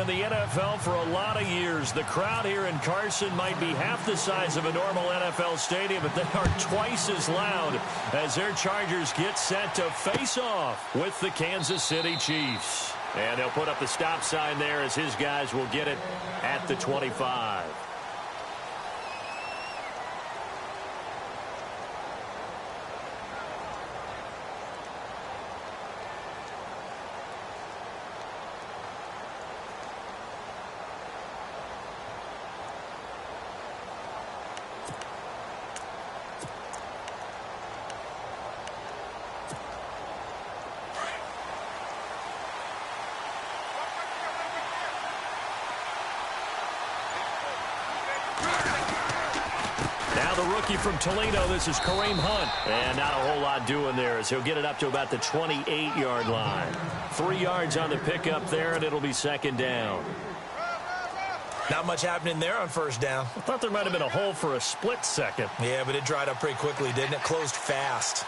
the NFL for a lot of years. The crowd here in Carson might be half the size of a normal NFL stadium, but they are twice as loud as their Chargers get set to face off with the Kansas City Chiefs. And they'll put up the stop sign there as his guys will get it at the 25. From Toledo, this is Kareem Hunt. And not a whole lot doing there as he'll get it up to about the 28-yard line. 3 yards on the pickup there, and it'll be second down. Not much happening there on first down. I thought there might have been a hole for a split second. Yeah, but it dried up pretty quickly, didn't it? Closed fast.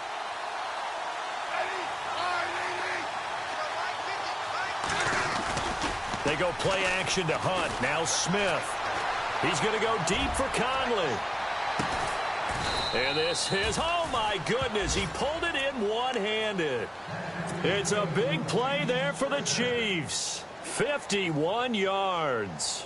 They go play action to Hunt. Now Smith. He's going to go deep for Conley. And this is, oh my goodness, he pulled it in one-handed. It's a big play there for the Chiefs. 51 yards.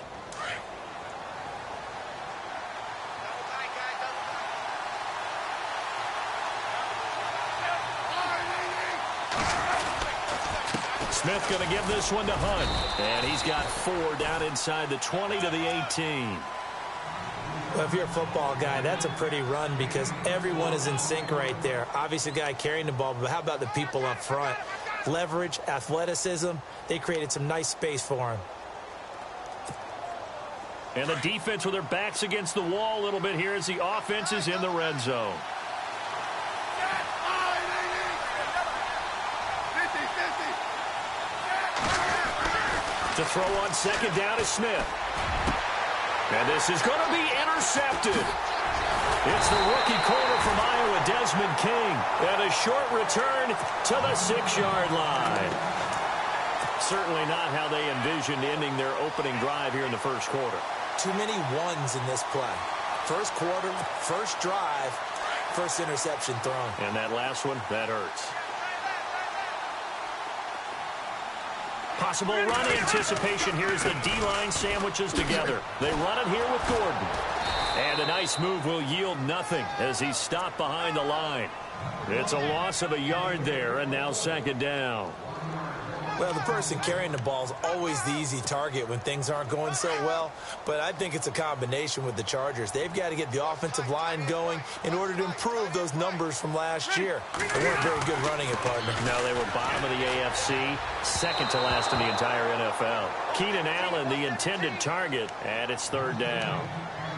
Smith going to give this one to Hunt. And he's got 4 down inside the 20 to the 18. Well, if you're a football guy, that's a pretty run because everyone is in sync right there. Obviously, the guy carrying the ball, but how about the people up front? Leverage, athleticism, they created some nice space for him. And the defense with their backs against the wall a little bit here as the offense is in the red zone. To throw on second down is Smith. And this is going to be intercepted. It's the rookie corner from Iowa, Desmond King. And a short return to the 6-yard line. Certainly not how they envisioned ending their opening drive here in the first quarter. Too many ones in this play. First quarter, first drive, first interception thrown. And that last one, that hurts. Possible run anticipation here as the D-line sandwiches together. They run it here with Gordon. And a nice move will yield nothing as he's stopped behind the line. It's a loss of a yard there, and now second down. Well, the person carrying the ball is always the easy target when things aren't going so well, but I think it's a combination with the Chargers. They've got to get the offensive line going in order to improve those numbers from last year. They weren't very good running it, partner. No, they were bottom of the AFC, second to last in the entire NFL. Keenan Allen, the intended target, and it's third down.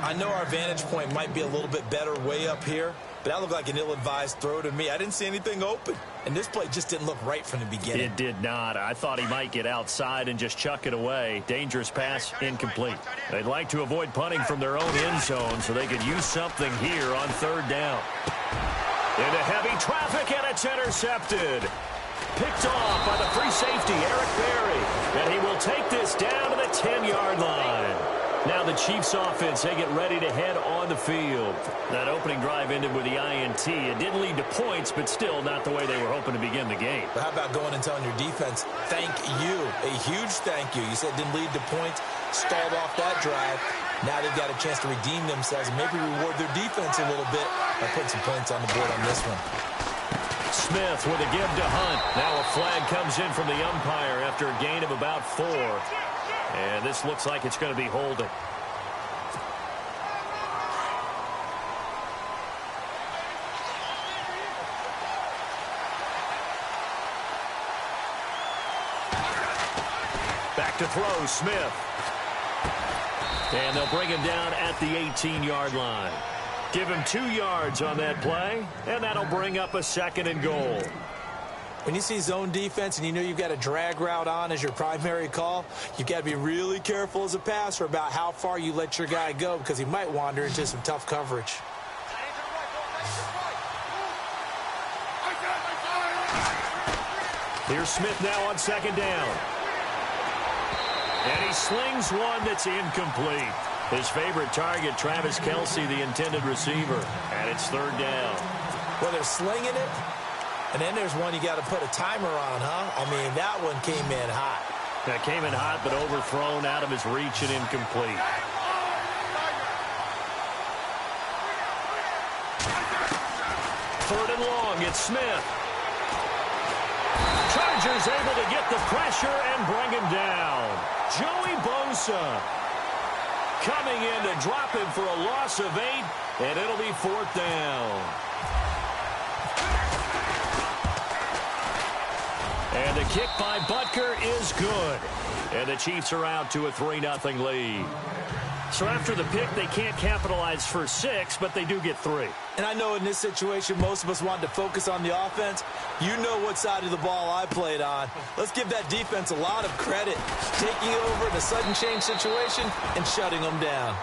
I know our vantage point might be a little bit better way up here, but that looked like an ill-advised throw to me. I didn't see anything open. And this play just didn't look right from the beginning. It did not. I thought he might get outside and just chuck it away. Dangerous pass, incomplete. They'd like to avoid punting from their own end zone so they could use something here on third down. Into heavy traffic, and it's intercepted. Picked off by the free safety, Eric Berry. And he will take this down to the 10-yard line. Now the Chiefs offense, they get ready to head on the field. That opening drive ended with the INT. It didn't lead to points, but still not the way they were hoping to begin the game. But how about going and telling your defense, thank you, a huge thank you. You said it didn't lead to points, stalled off that drive. Now they've got a chance to redeem themselves and maybe reward their defense a little bit by putting some points on the board on this one. Smith with a give to Hunt. Now a flag comes in from the umpire after a gain of about 4. And this looks like it's going to be holding. Back to throw, Smith. And they'll bring him down at the 18-yard line. Give him 2 yards on that play, and that'll bring up a second and goal. When you see zone defense and you know you've got a drag route on as your primary call, you've got to be really careful as a passer about how far you let your guy go because he might wander into some tough coverage. Here's Smith now on second down. And he slings one that's incomplete. His favorite target, Travis Kelce, the intended receiver. And it's third down. Well, they're slinging it. And then there's one you got to put a timer on, huh? I mean, that one came in hot. That came in hot, but overthrown, out of his reach and incomplete. Third and long, it's Smith. Chargers able to get the pressure and bring him down. Joey Bosa coming in to drop him for a loss of 8, and it'll be fourth down. And the kick by Butker is good. And the Chiefs are out to a 3-0 lead. So after the pick, they can't capitalize for 6, but they do get 3. And I know in this situation, most of us wanted to focus on the offense. You know what side of the ball I played on. Let's give that defense a lot of credit. Taking over in a sudden change situation and shutting them down.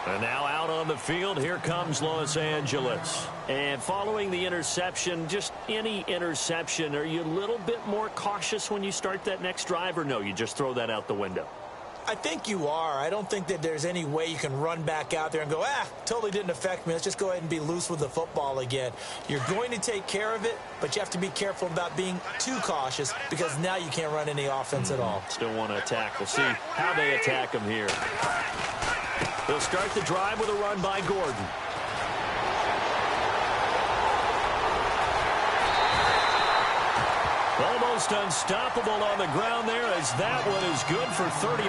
And now out on the field, here comes Los Angeles. And following the interception, just any interception, are you a little bit more cautious when you start that next drive, or no, you just throw that out the window? I think you are. I don't think that there's any way you can run back out there and go, totally didn't affect me. Let's just go ahead and be loose with the football again. You're going to take care of it, but you have to be careful about being too cautious because now you can't run any offense at all. Still want to attack. We'll see how they attack him here. They'll start the drive with a run by Gordon. Almost unstoppable on the ground there as that one is good for 39.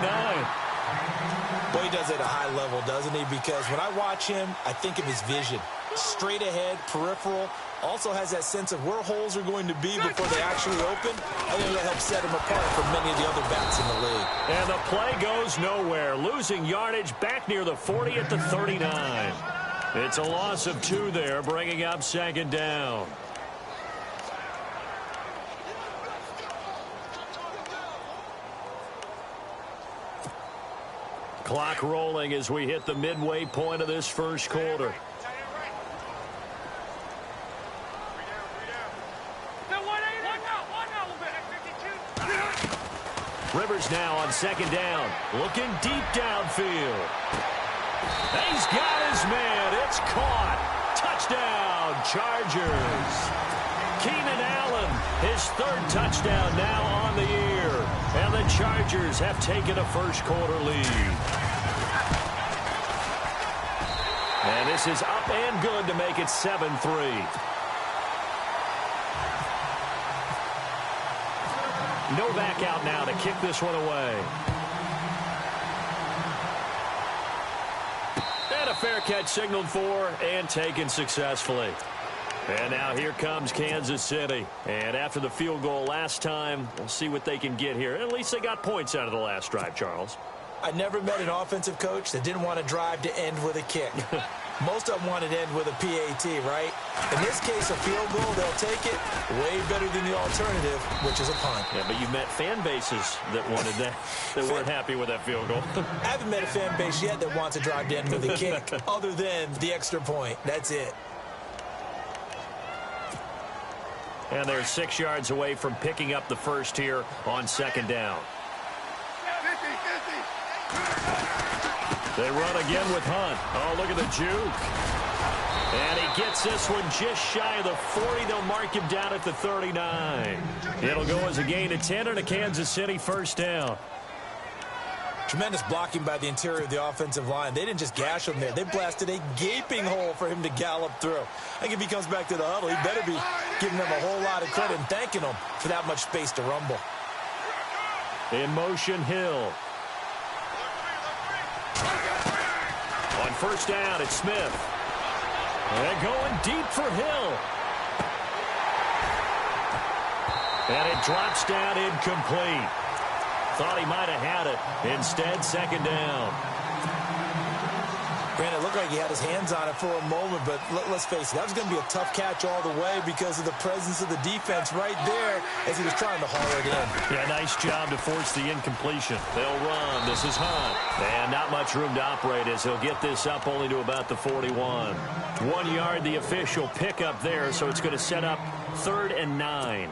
Boy, he does it at a high level, doesn't he? Because when I watch him, I think of his vision. Straight ahead, peripheral. Also has that sense of where holes are going to be before they actually open. I think that helps set him apart from many of the other backs in the league. And the play goes nowhere. Losing yardage back near the 40 at the 39. It's a loss of 2 there, bringing up second down. Clock rolling as we hit the midway point of this first quarter. Rivers now on second down, looking deep downfield. He's got his man. It's caught. Touchdown, Chargers. Keenan Allen, his 3rd touchdown now on the year. And the Chargers have taken a first quarter lead. And this is up and good to make it 7-3. Novak out now to kick this one away. And a fair catch signaled for and taken successfully. And now here comes Kansas City. And after the field goal last time, we'll see what they can get here. At least they got points out of the last drive, Charles. I never met an offensive coach that didn't want to drive to end with a kick. Most of them wanted to end with a PAT, right? In this case, a field goal, they'll take it. Way better than the alternative, which is a punt. Yeah, but you met fan bases that wanted that, that weren't happy with that field goal. I haven't met a fan base yet that wants to drive to end with a kick, other than the extra point. That's it. And they're 6 yards away from picking up the first here on second down. They run again with Hunt. Oh, look at the juke. And he gets this one just shy of the 40. They'll mark him down at the 39. It'll go as a gain of 10 and a Kansas City first down. Tremendous blocking by the interior of the offensive line. They didn't just gash him there. They blasted a gaping hole for him to gallop through. I think if he comes back to the huddle, he better be giving them a whole lot of credit and thanking them for that much space to rumble. In motion, Hill. On first down, it's Smith. And going deep for Hill. And it drops down incomplete. Thought he might have had it. Instead, second down. Granted, it looked like he had his hands on it for a moment, but let's face it, that was going to be a tough catch all the way because of the presence of the defense right there as he was trying to haul it in. Yeah, nice job to force the incompletion. They'll run. This is Hunt. And not much room to operate as he'll get this up only to about the 41. 1 yard, the official pickup there, so it's going to set up 3rd and 9.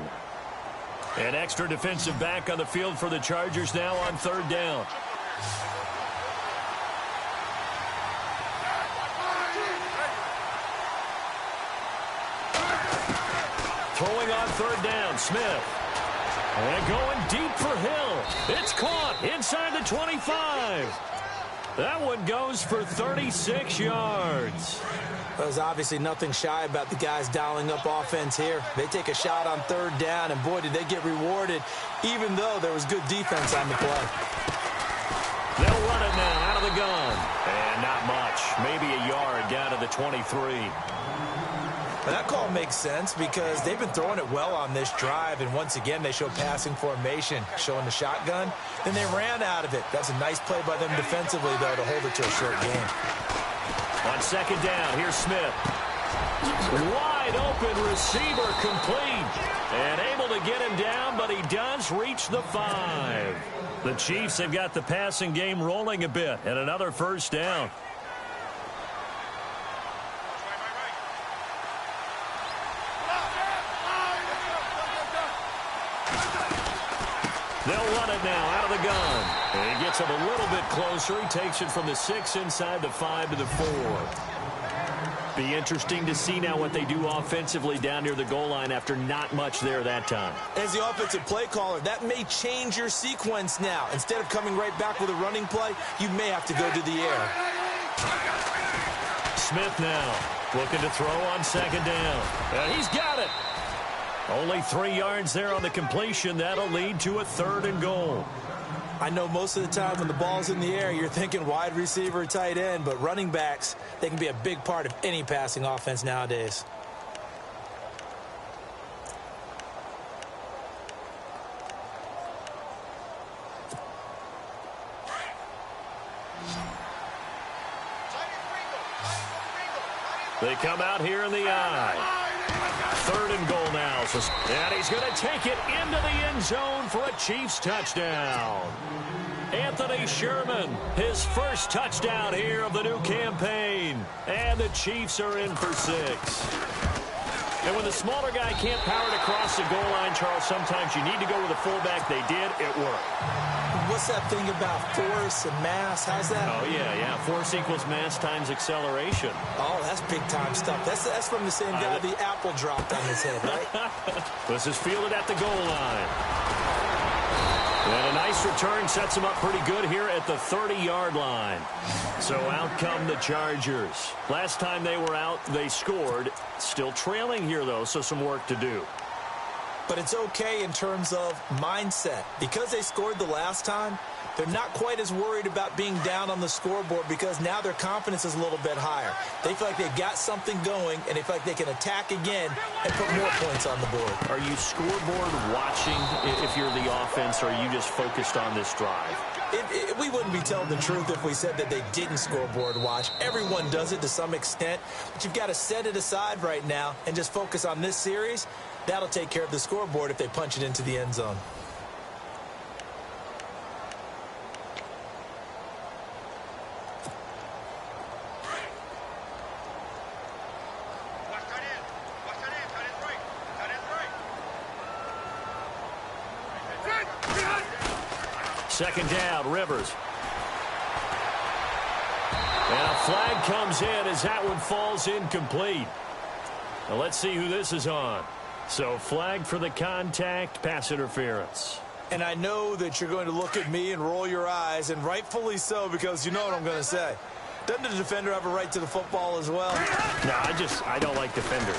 An extra defensive back on the field for the Chargers now on third down. Throwing on third down, Smith. And going deep for Hill. It's caught inside the 25. That one goes for 36 yards. There's obviously nothing shy about the guys dialing up offense here. They take a shot on third down, and boy, did they get rewarded, even though there was good defense on the play. They'll run it now out of the gun. And not much. Maybe a yard down to the 23. And that call makes sense because they've been throwing it well on this drive, and once again, they show passing formation, showing the shotgun. Then they ran out of it. That's a nice play by them defensively, though, to hold it to a short game. On second down, here's Smith. Wide open receiver complete. And able to get him down, but he does reach the 5. The Chiefs have got the passing game rolling a bit, and another first down. They'll run it now out of the gun. And he gets him a little bit closer. He takes it from the 6 inside the 5 to the 4. Be interesting to see now what they do offensively down near the goal line after not much there that time. As the offensive play caller, that may change your sequence now. Instead of coming right back with a running play, you may have to go to the air. Smith now looking to throw on second down. And he's got it. Only 3 yards there on the completion. That'll lead to a 3rd and goal. I know most of the time when the ball's in the air, you're thinking wide receiver, tight end, but running backs, they can be a big part of any passing offense nowadays. They come out here in the eye. 3rd and goal now. And he's going to take it into the end zone for a Chiefs touchdown. Anthony Sherman, his first touchdown here of the new campaign. And the Chiefs are in for 6. And when the smaller guy can't power it across the goal line, Charles, sometimes you need to go with a fullback. They did. It worked. What's that thing about force and mass? How's that? Oh, yeah. Force equals mass times acceleration. Oh, that's big-time stuff. That's from the same guy the apple dropped on his head, right? This is fielded at the goal line. And a nice return sets him up pretty good here at the 30-yard line. So out come the Chargers. Last time they were out, they scored. Still trailing here, though, so some work to do. But it's okay in terms of mindset. Because they scored the last time, they're not quite as worried about being down on the scoreboard because now their confidence is a little bit higher. They feel like they've got something going, and they feel like they can attack again and put more points on the board. Are you scoreboard watching if you're the offense, or are you just focused on this drive? We wouldn't be telling the truth if we said that they didn't scoreboard watch. Everyone does it to some extent, but you've got to set it aside right now and just focus on this series. That'll take care of the scoreboard if they punch it into the end zone. Second down, Rivers. And a flag comes in as that one falls incomplete. Now let's see who this is on. So flag for the contact, pass interference. And I know that you're going to look at me and roll your eyes, and rightfully so, because you know what I'm going to say. Doesn't the defender have a right to the football as well? No, I don't like defenders.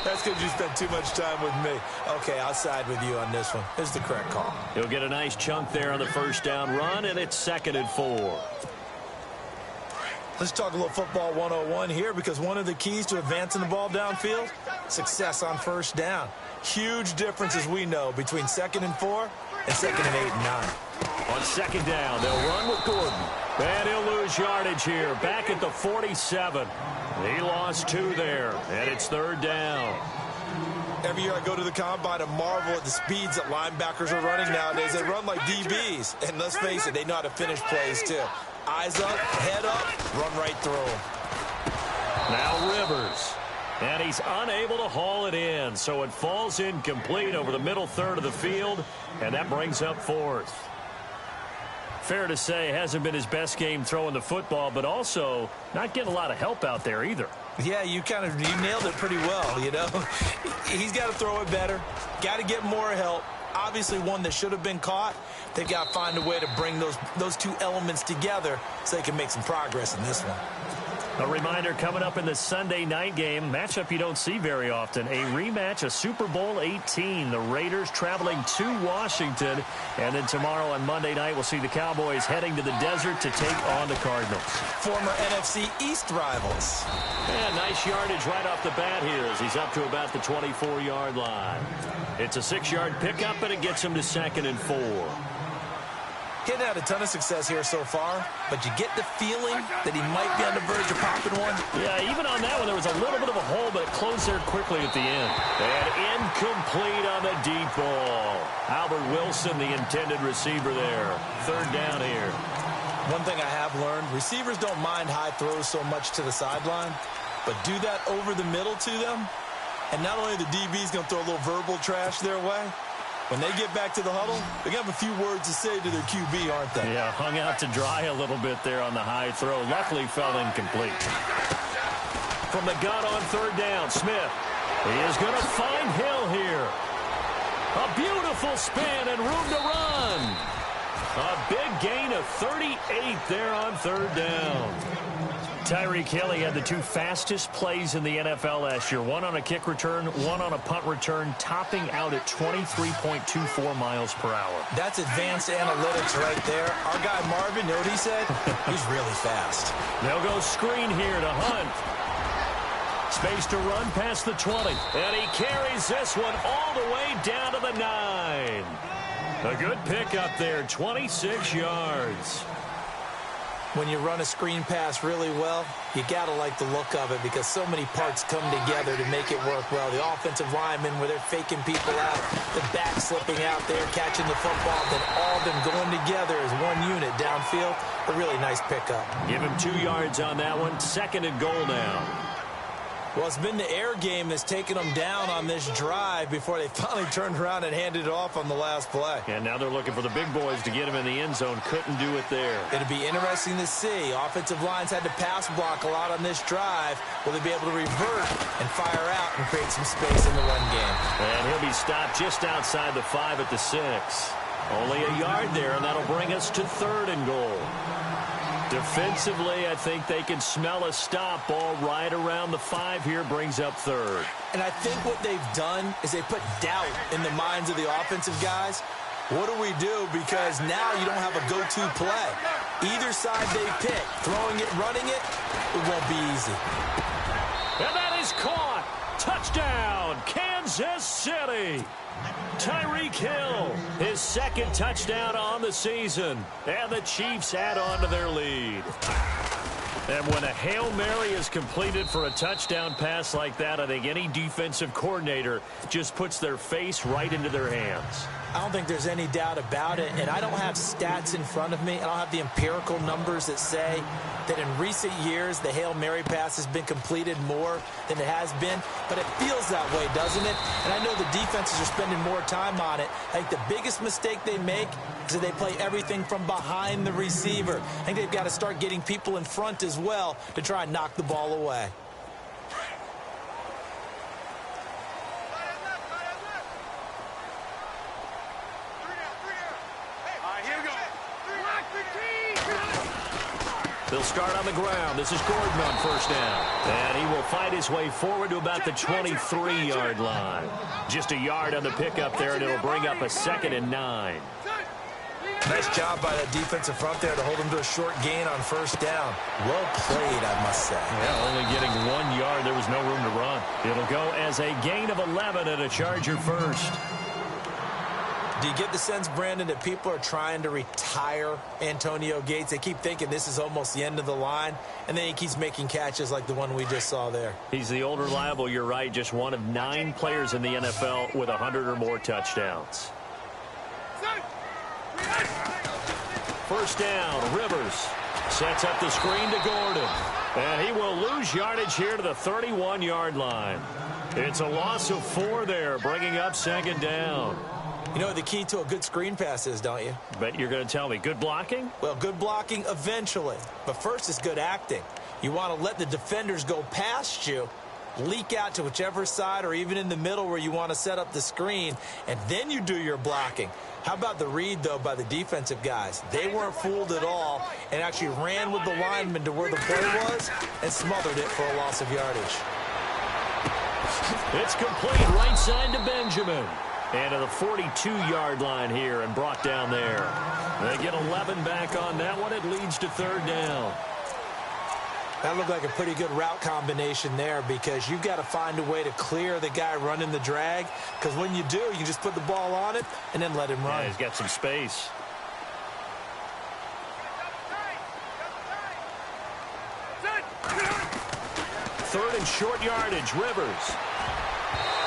That's because you spent too much time with me. Okay, I'll side with you on this one. This is the correct call. He'll get a nice chunk there on the first down run, and it's 2nd and 4. Let's talk a little football 101 here, because one of the keys to advancing the ball downfield, success on first down. Huge difference, as we know, between 2nd and 4 and 2nd and 8 and 9. On second down, they'll run with Gordon. And he'll lose yardage here, back at the 47. He lost 2 there, and it's 3rd down. Every year I go to the combine and marvel at the speeds that linebackers are running nowadays. They run like DBs, and let's face it, they know how to finish plays too. Eyes up, head up, run right through them. Now Rivers. And he's unable to haul it in, so it falls incomplete over the middle third of the field, and that brings up fourth. Fair to say, hasn't been his best game throwing the football, but also not getting a lot of help out there either. Yeah, you nailed it pretty well, you know. He's got to throw it better, got to get more help. Obviously one that should have been caught. They've got to find a way to bring those two elements together so they can make some progress in this one. A reminder coming up in the Sunday night game, matchup you don't see very often, a rematch of Super Bowl 18. The Raiders traveling to Washington, and then tomorrow on Monday night we'll see the Cowboys heading to the desert to take on the Cardinals. Former NFC East rivals. And nice yardage right off the bat here as he's up to about the 24-yard line. It's a 6-yard pickup, and it gets him to 2nd and 4. He hadn't had a ton of success here so far, but you get the feeling that he might be on the verge of popping one. Yeah, even on that one, there was a little bit of a hole, but it closed there quickly at the end. And incomplete on the deep ball. Albert Wilson, the intended receiver there. 3rd down here. One thing I have learned, receivers don't mind high throws so much to the sideline, but do that over the middle to them, and not only the DB's going to throw a little verbal trash their way, when they get back to the huddle, they're going to have a few words to say to their QB, aren't they? Yeah, hung out to dry a little bit there on the high throw. Luckily fell incomplete. From the gun on 3rd down, Smith. He is going to find Hill here. A beautiful spin and room to run. A big gain of 38 there on 3rd down. Tyreek Hill, he had the 2 fastest plays in the NFL last year. One on a kick return, one on a punt return, topping out at 23.24 miles per hour. That's advanced analytics right there. Our guy Marvin, you know what he said? He's really fast. They'll go screen here to Hunt. Space to run past the 20. And he carries this one all the way down to the 9. A good pickup there, 26 yards. When you run a screen pass really well, you got to like the look of it because so many parts come together to make it work well. The offensive linemen, where they're faking people out, the back slipping out there, catching the football, then all of them going together as one unit downfield. A really nice pickup. Give him 2 yards on that one. 2nd and goal now. Well, it's been the air game that's taken them down on this drive before they finally turned around and handed it off on the last play. And now they're looking for the big boys to get him in the end zone. Couldn't do it there. It'll be interesting to see. Offensive lines had to pass block a lot on this drive. Will they be able to revert and fire out and create some space in the run game? And he'll be stopped just outside the 5 at the 6. Only a yard there, and that'll bring us to 3rd and goal. Defensively, I think they can smell a stop. Ball right around the 5 here, brings up 3rd. And I think what they've done is they put doubt in the minds of the offensive guys. What do we do? Because now you don't have a go-to play. Either side they pick, throwing it, running it, it won't be easy. And that is caught. Touchdown, Kansas City. Tyreek Hill, his 2nd touchdown on the season. And the Chiefs add on to their lead. And when a Hail Mary is completed for a touchdown pass like that, I think any defensive coordinator just puts their face right into their hands. I don't think there's any doubt about it, and I don't have stats in front of me. I don't have the empirical numbers that say that in recent years the Hail Mary pass has been completed more than it has been, but it feels that way, doesn't it? And I know the defenses are spending more time on it. I think the biggest mistake they make is that they play everything from behind the receiver. I think they've got to start getting people in front as well to try and knock the ball away. They'll start on the ground. This is Gordon on 1st down. And he will fight his way forward to about the 23-yard line. Just a yard on the pickup there, and it'll bring up a 2nd and 9. Nice job by that defensive front there to hold him to a short gain on 1st down. Well played, I must say. Yeah, only getting 1 yard. There was no room to run. It'll go as a gain of 11 and a Charger first. Do you get the sense, Brandon, that people are trying to retire Antonio Gates? They keep thinking this is almost the end of the line, and then he keeps making catches like the one we just saw there. He's the old reliable, you're right, just one of 9 players in the NFL with 100 or more touchdowns. 1st down, Rivers. Sets up the screen to Gordon. And he will lose yardage here to the 31-yard line. It's a loss of 4 there, bringing up second down. You know what the key to a good screen pass is, don't you? Bet you're going to tell me. Good blocking? Well, good blocking eventually. But first is good acting. You want to let the defenders go past you, leak out to whichever side or even in the middle where you want to set up the screen, and then you do your blocking. How about the read, though, by the defensive guys? They weren't fooled at all and actually ran with the lineman to where the play was and smothered it for a loss of yardage. It's complete right side to Benjamin. And to the 42-yard line here and brought down there. They get 11 back on that one. It leads to third down. That looked like a pretty good route combination there because you've got to find a way to clear the guy running the drag, because when you do, you can just put the ball on it and then let him run. Yeah, he's got some space. Third and short yardage, Rivers.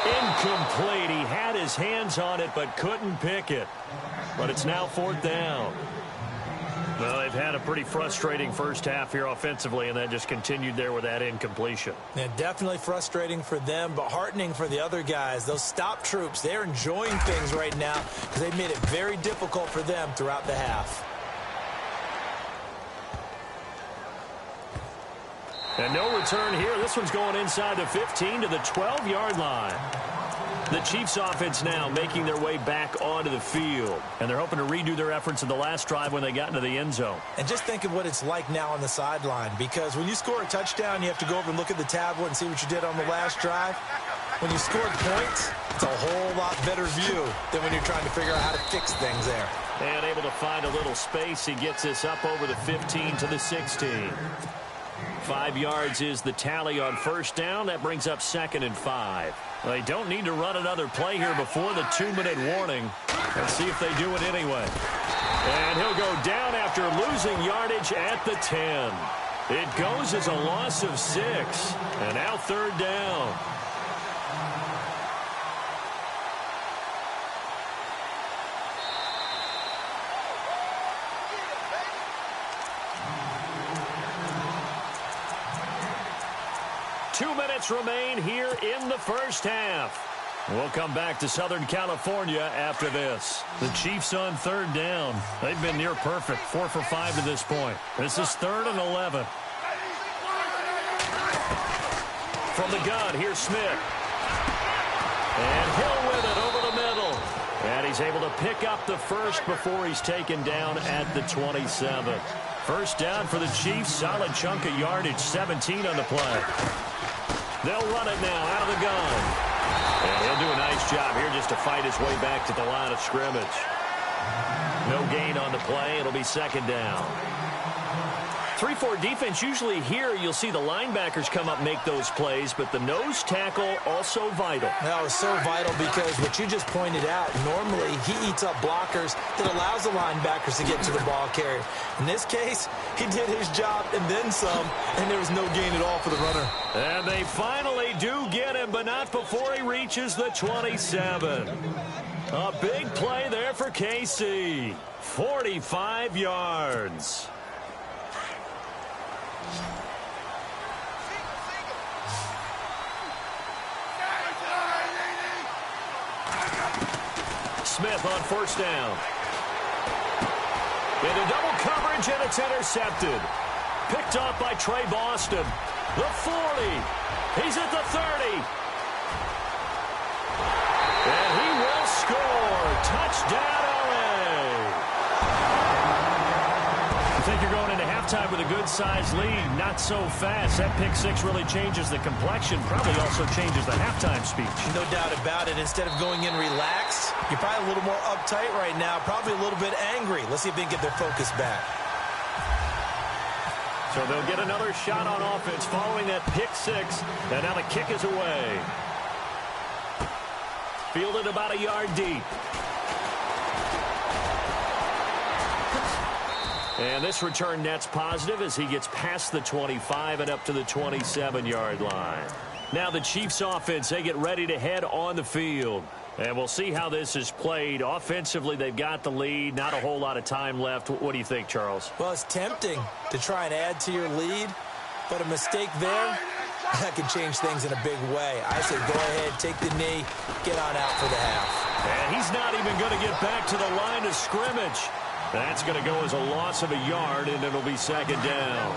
Incomplete. He had his hands on it but couldn't pick it. But it's now fourth down. Well, they've had a pretty frustrating first half here offensively, and that just continued there with that incompletion. Yeah, definitely frustrating for them, but heartening for the other guys. Those stop troops, they're enjoying things right now because they've made it very difficult for them throughout the half. And no return here. This one's going inside the 15 to the 12-yard line. The Chiefs offense now making their way back onto the field. And they're hoping to redo their efforts in the last drive when they got into the end zone. And just think of what it's like now on the sideline, because when you score a touchdown, you have to go over and look at the tablet and see what you did on the last drive. When you scored points, it's a whole lot better view than when you're trying to figure out how to fix things there. And able to find a little space. He gets this up over the 15 to the 16. 5 yards is the tally on first down. That brings up 2nd and 5. They don't need to run another play here before the 2-minute warning. Let's see if they do it anyway. And he'll go down after losing yardage at the 10. It goes as a loss of 6. And now third down. Remain here in the first half. We'll come back to Southern California after this. The Chiefs on third down. They've been near perfect, 4 for 5 to this point. This is 3rd and 11. From the gun, here's Smith. And Hill with it over the middle. And he's able to pick up the first before he's taken down at the 27. First down for the Chiefs. Solid chunk of yardage, 17 on the play. They'll run it now out of the gun. And he'll do a nice job here just to fight his way back to the line of scrimmage. No gain on the play. It'll be second down. 3-4 defense, usually here you'll see the linebackers come up make those plays, but the nose tackle also vital. That was so vital because what you just pointed out, normally he eats up blockers that allows the linebackers to get to the ball carrier. In this case, he did his job and then some, and there was no gain at all for the runner. And they finally do get him, but not before he reaches the 27. A big play there for KC. 45 yards. Smith on first down. Into double coverage, and it's intercepted. Picked off by Trey Boston. The 40. He's at the 30. And he will score. Touchdown, LA. I think you're going into halftime with a good-sized lead. Not so fast. That pick six really changes the complexion. Probably also changes the halftime speech. No doubt about it. Instead of going in relaxed, you're probably a little more uptight right now. Probably a little bit angry. Let's see if they can get their focus back. So they'll get another shot on offense following that pick six. And now the kick is away. Fielded about a yard deep. And this return net's positive as he gets past the 25 and up to the 27-yard line. Now the Chiefs offense, they get ready to head on the field. And we'll see how this is played. Offensively, they've got the lead. Not a whole lot of time left. What do you think, Charles? Well, it's tempting to try and add to your lead, but a mistake there, that can change things in a big way. I say go ahead, take the knee, get on out for the half. And he's not even going to get back to the line of scrimmage. That's going to go as a loss of a yard, and it'll be second down.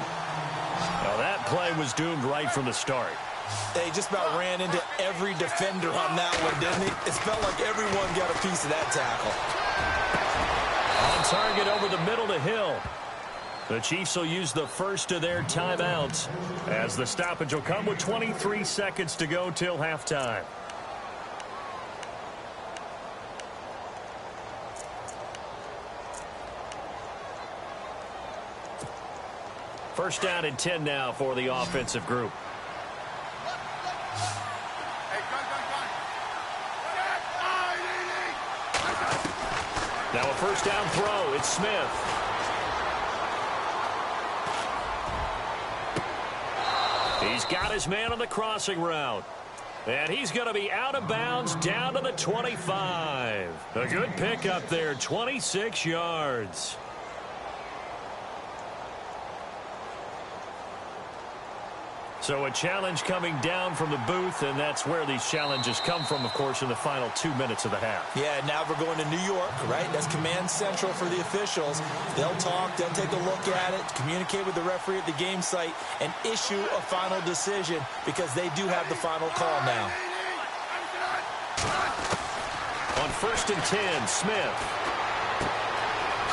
Now, that play was doomed right from the start. They just about ran into every defender on that one, didn't he? It felt like everyone got a piece of that tackle. On target over the middle to Hill. The Chiefs will use the first of their timeouts as the stoppage will come with 23 seconds to go till halftime. First down and 10 now for the offensive group. Now a first down throw. It's Smith. He's got his man on the crossing route. And he's going to be out of bounds down to the 25. A good pickup there, 26 yards. So a challenge coming down from the booth, and that's where these challenges come from, of course, in the final 2 minutes of the half. Yeah, now we're going to New York, right? That's command central for the officials. They'll talk, they'll take a look at it, communicate with the referee at the game site, and issue a final decision because they do have the final call now. On first and 10, Smith.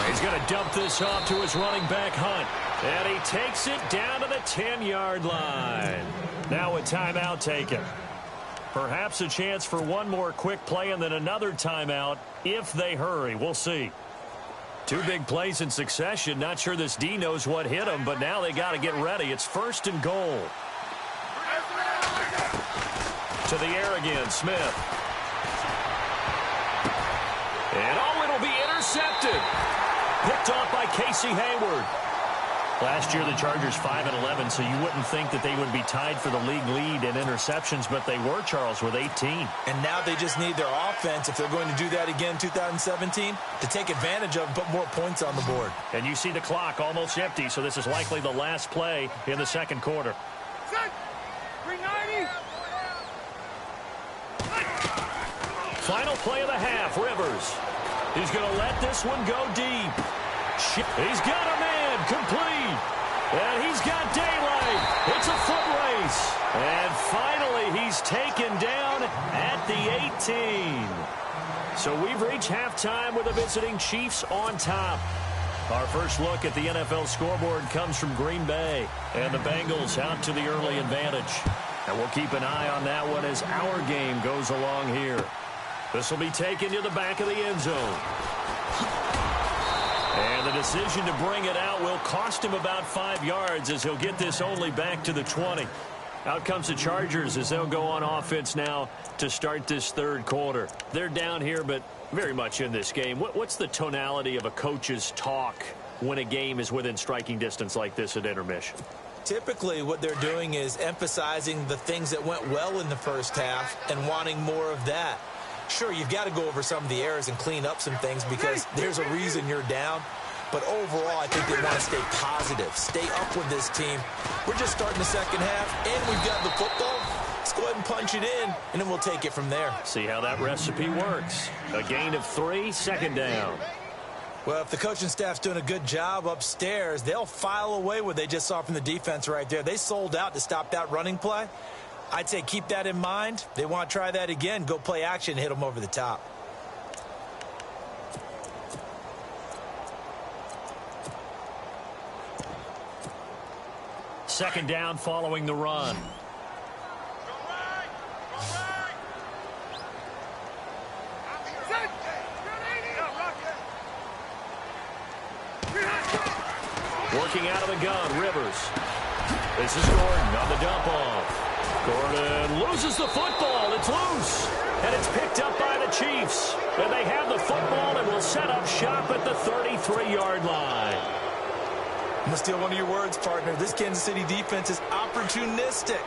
He's going to dump this off to his running back, Hunt. And he takes it down to the 10-yard line. Now a timeout taken. Perhaps a chance for one more quick play and then another timeout if they hurry. We'll see. Two big plays in succession. Not sure this D knows what hit him, but now they got to get ready. It's first and goal. To the air again, Smith. And oh, it'll be intercepted. Picked off by Casey Hayward. Last year, the Chargers 5-11, so you wouldn't think that they would be tied for the league lead in interceptions, but they were, Charles, with 18. And now they just need their offense, if they're going to do that again in 2017, to take advantage of and put more points on the board. And you see the clock almost empty, so this is likely the last play in the second quarter. Final play of the half, Rivers. He's going to let this one go deep. He's got a man complete. And he's got daylight. It's a foot race. And finally, he's taken down at the 18. So we've reached halftime with the visiting Chiefs on top. Our first look at the NFL scoreboard comes from Green Bay. And the Bengals out to the early advantage. And we'll keep an eye on that one as our game goes along here. This will be taken to the back of the end zone. And the decision to bring it out will cost him about 5 yards as he'll get this only back to the 20. Out comes the Chargers as they'll go on offense now to start this third quarter. They're down here, but very much in this game. What's the tonality of a coach's talk when a game is within striking distance like this at intermission? Typically, what they're doing is emphasizing the things that went well in the first half and wanting more of that. Sure, you've got to go over some of the errors and clean up some things because there's a reason you're down. But overall, I think they want to stay positive, stay up with this team. We're just starting the second half, and we've got the football. Let's go ahead and punch it in, and then we'll take it from there. See how that recipe works. A gain of 3, second down. Well, if the coaching staff's doing a good job upstairs, they'll file away what they just saw from the defense right there. They sold out to stop that running play. I'd say keep that in mind. They want to try that again. Go play action, hit them over the top. Second down following the run. Working out of the gun, Rivers. This is Gordon on the dump off. Gordon loses the football. It's loose. And it's picked up by the Chiefs. And they have the football and will set up shop at the 33-yard line. I'm going to steal one of your words, partner. This Kansas City defense is opportunistic.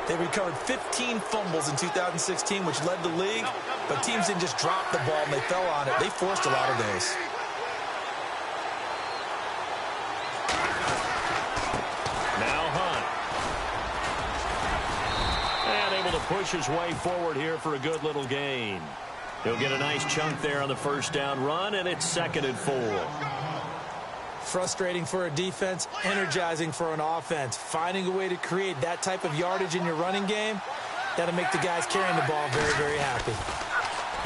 They recovered 15 fumbles in 2016, which led the league, but teams didn't just drop the ball and they fell on it. They forced a lot of those. Push his way forward here for a good little gain. He'll get a nice chunk there on the first down run, and it's 2nd and 4. Frustrating for a defense, energizing for an offense. Finding a way to create that type of yardage in your running game, that'll make the guys carrying the ball very, very happy.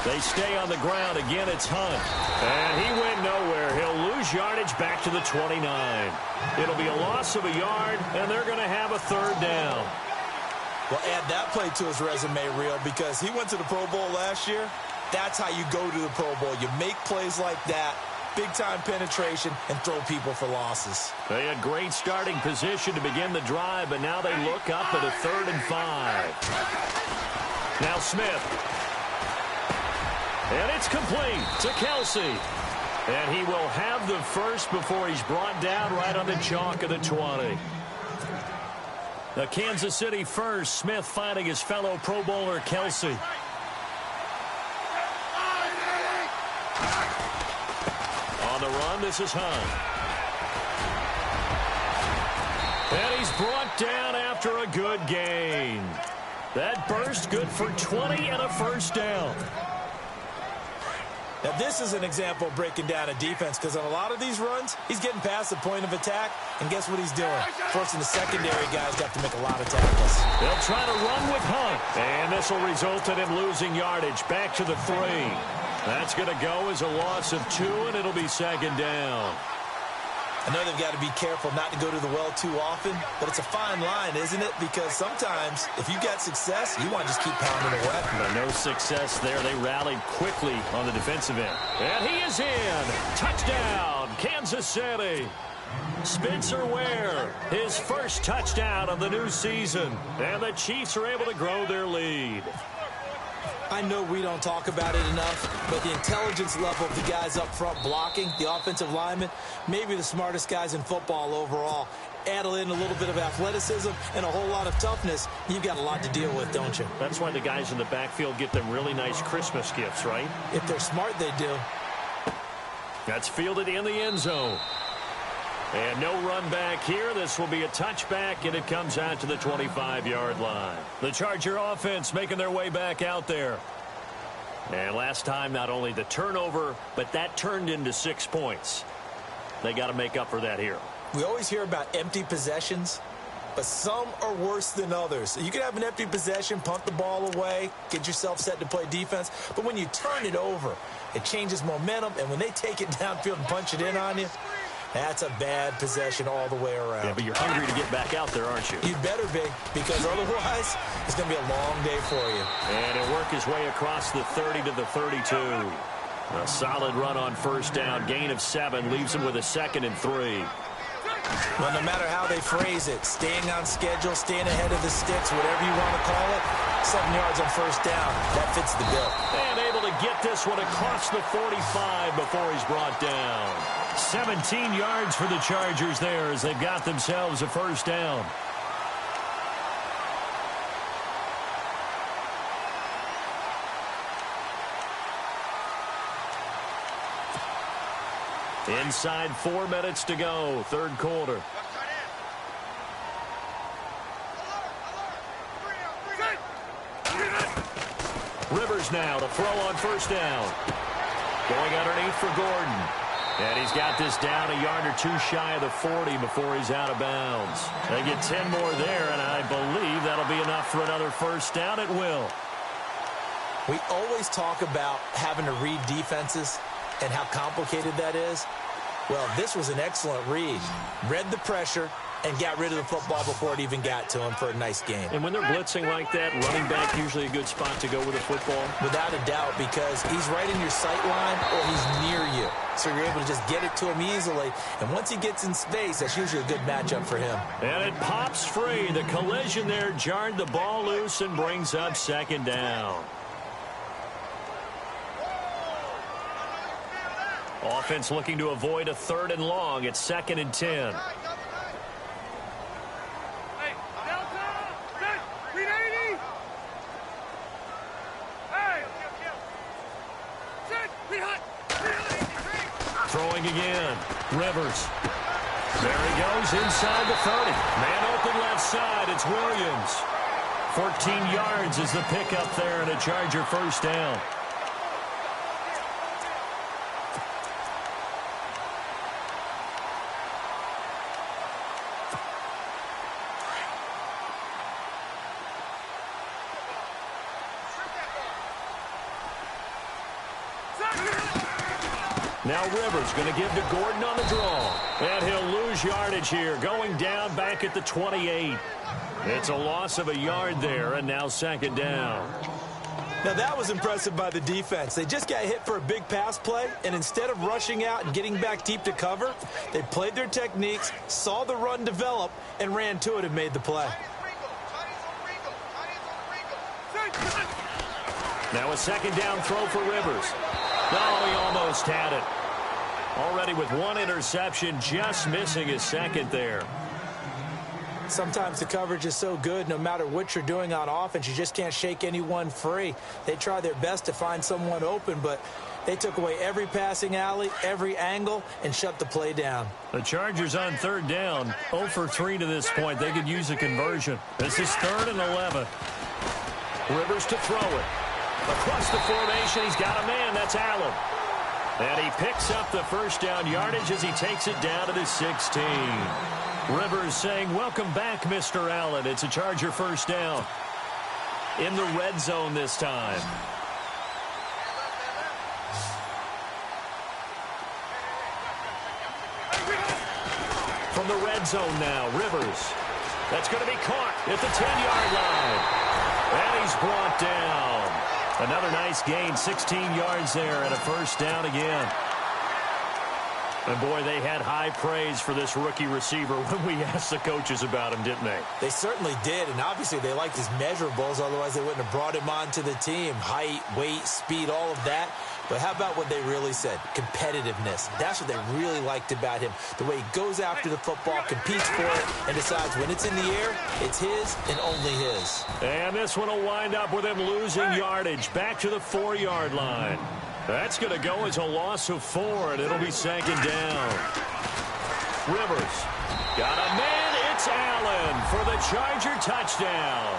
They stay on the ground. Again, it's Hunt. And he went nowhere. He'll lose yardage back to the 29. It'll be a loss of a yard, and they're going to have a 3rd down. Well, add that play to his resume reel because he went to the Pro Bowl last year. That's how you go to the Pro Bowl. You make plays like that, big-time penetration, and throw people for losses. They had great starting position to begin the drive, but now they look up at a 3rd and 5. Now Smith. And it's complete to Kelsey. And he will have the first before he's brought down right on the chalk of the 20. The Kansas City first. Smith finding his fellow Pro Bowler Kelsey. On the run, this is Hunt. And he's brought down after a good gain. That burst good for 20 and a 1st down. Now, this is an example of breaking down a defense because on a lot of these runs, he's getting past the point of attack, and guess what he's doing? Forcing the secondary guys to have to make a lot of tackles. They'll try to run with Hunt, and this will result in him losing yardage back to the 3. That's going to go as a loss of 2, and it'll be 2nd down. I know they've got to be careful not to go to the well too often, but it's a fine line, isn't it? Because sometimes, if you got success, you want to just keep pounding away. But no success there. They rallied quickly on the defensive end. And he is in. Touchdown, Kansas City. Spencer Ware, his first touchdown of the new season. And the Chiefs are able to grow their lead. I know we don't talk about it enough, but the intelligence level of the guys up front blocking, the offensive linemen, maybe the smartest guys in football overall. Add in a little bit of athleticism and a whole lot of toughness, you've got a lot to deal with, don't you? That's why the guys in the backfield get them really nice Christmas gifts, right? If they're smart, they do. That's fielded in the end zone. And no run back here. This will be a touchback, and it comes out to the 25-yard line. The Charger offense making their way back out there. And last time, not only the turnover, but that turned into 6 points. They got to make up for that here. We always hear about empty possessions, but some are worse than others. You can have an empty possession, punt the ball away, get yourself set to play defense, but when you turn it over, it changes momentum, and when they take it downfield and punch it in on you, that's a bad possession all the way around. Yeah, but you're hungry to get back out there, aren't you? You better be, because otherwise, it's going to be a long day for you. And he'll work his way across the 30 to the 32. A solid run on 1st down. Gain of 7 leaves him with a 2nd and 3. Well, no matter how they phrase it, staying on schedule, staying ahead of the sticks, whatever you want to call it, 7 yards on 1st down, that fits the bill. And able to get this one across the 45 before he's brought down. 17 yards for the Chargers there as they've got themselves a 1st down. Inside 4 minutes to go, 3rd quarter. Rivers now to throw on 1st down. Going underneath for Gordon. And he's got this down a yard or 2 shy of the 40 before he's out of bounds. They get 10 more there, and I believe that'll be enough for another 1st down. It will. We always talk about having to read defenses and how complicated that is. Well, this was an excellent read. Read the pressure and got rid of the football before it even got to him for a nice game. And when they're blitzing like that, running back usually a good spot to go with a football? Without a doubt, because he's right in your sight line or he's near you. So you're able to just get it to him easily. And once he gets in space, that's usually a good matchup for him. And it pops free. The collision there jarred the ball loose and brings up 2nd down. Offense looking to avoid a 3rd and long. It's 2nd and 10. throwing again. Rivers. There he goes inside the 30. Man open left side. It's Williams. 14 yards is the pickup there and a Charger first down. Now Rivers going to give to Gordon on the draw. And he'll lose yardage here, going down back at the 28. It's a loss of a yard there, and now second down. Now that was impressive by the defense. They just got hit for a big pass play, and instead of rushing out and getting back deep to cover, they played their techniques, saw the run develop, and ran to it and made the play. Now a second down throw for Rivers. Oh, he almost had it. Already with one interception, just missing his second there. Sometimes the coverage is so good, no matter what you're doing on offense, you just can't shake anyone free. They try their best to find someone open, but they took away every passing alley, every angle, and shut the play down. The Chargers on third down, 0 for 3 to this point. They could use a conversion. This is 3rd and 11. Rivers to throw it. Across the formation, he's got a man. That's Allen. And he picks up the first down yardage as he takes it down to the 16. Rivers saying, welcome back, Mr. Allen. It's a Charger first down. In the red zone this time. From the red zone now, Rivers. That's going to be caught at the 10-yard line. And he's brought down. Another nice gain, 16 yards there and a first down again. And, boy, they had high praise for this rookie receiver when we asked the coaches about him, didn't they? They certainly did, and obviously they liked his measurables, otherwise they wouldn't have brought him onto the team. Height, weight, speed, all of that. But how about what they really said? Competitiveness. That's what they really liked about him. The way he goes after the football, competes for it, and decides when it's in the air, it's his and only his. And this one will wind up with him losing yardage back to the 4-yard line. That's going to go as a loss of 4, and it'll be second down. Rivers got a man. It's Allen for the Charger touchdown.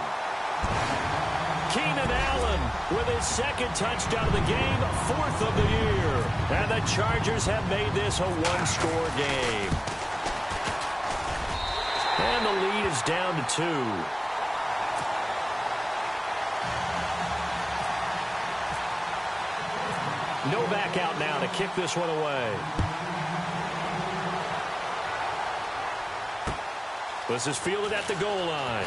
Keenan Allen with his second touchdown of the game, 4th of the year. And the Chargers have made this a one-score game. And the lead is down to 2. Novak out now to kick this one away. This is fielded at the goal line.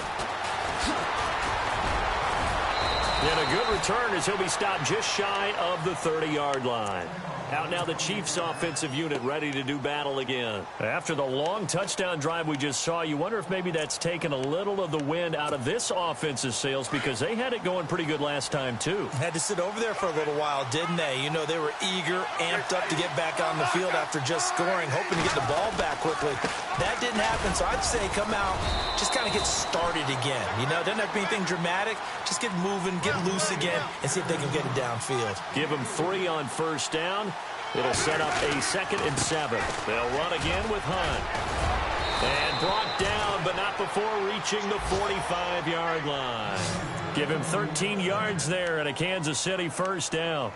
And a good return as he'll be stopped just shy of the 30-yard line. Out now the Chiefs offensive unit ready to do battle again. After the long touchdown drive we just saw, you wonder if maybe that's taken a little of the wind out of this offense's sails because they had it going pretty good last time too. Had to sit over there for a little while, didn't they? You know, they were eager, amped up to get back on the field after just scoring, hoping to get the ball back quickly. That didn't happen, so I'd say come out, just kind of get started again. You know, doesn't have to be anything dramatic. Just get moving, get loose again, and see if they can get it downfield. Give them 3 on first down. It'll set up a 2nd and 7. They'll run again with Hunt. And brought down, but not before reaching the 45-yard line. Give him 13 yards there and a Kansas City first down.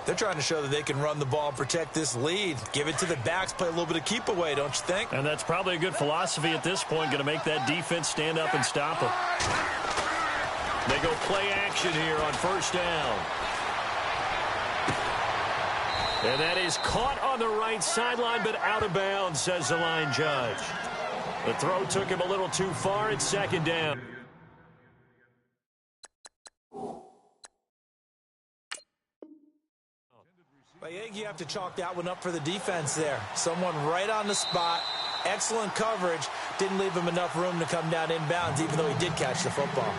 They're trying to show that they can run the ball and protect this lead. Give it to the backs, play a little bit of keep away, don't you think? And that's probably a good philosophy at this point, going to make that defense stand up and stop them. They go play action here on first down. And that is caught on the right sideline, but out of bounds, says the line judge. The throw took him a little too far. It's second down. I think you have to chalk that one up for the defense there. Someone right on the spot. Excellent coverage. Didn't leave him enough room to come down inbounds, even though he did catch the football.